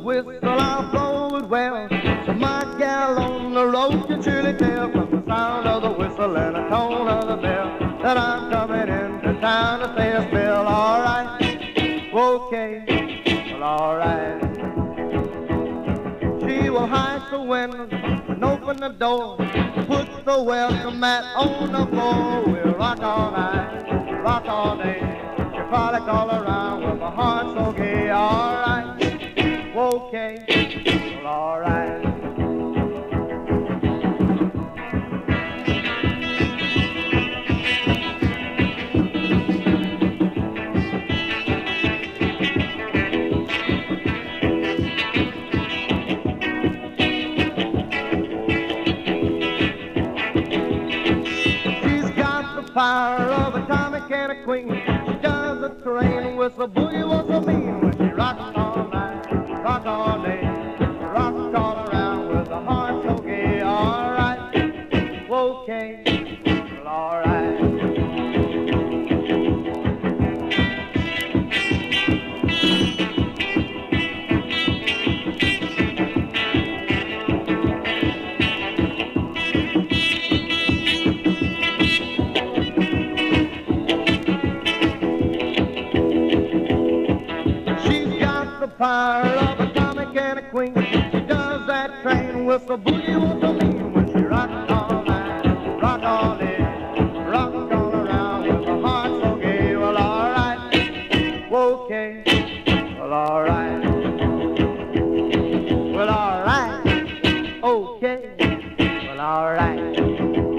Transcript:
whistle, I'll blow it well. So my gal on the road can surely tell from the sound of the whistle and the tone of the bell that I'm coming into town to stay a spell. All right, okay, well, all right. She will hide the window and open the door, put the welcome mat on the floor. We'll rock all night, rock all day. She'll frolic all around with my heart so gay. All right, okay, well, all right. Fire of a atomic and a queen. She does the train whistle, boogie was so mean. When she rocks all night, rock all day, rock all around with a heart so gay. All right, okay, well, all right. Fire of a comic and a queen. She does that train whistle, boogie was so mean. When she rocks all night, rock all day, rock all around with a heart so gay. Well, all right, okay, well, all right, well, all right, okay, well, all right.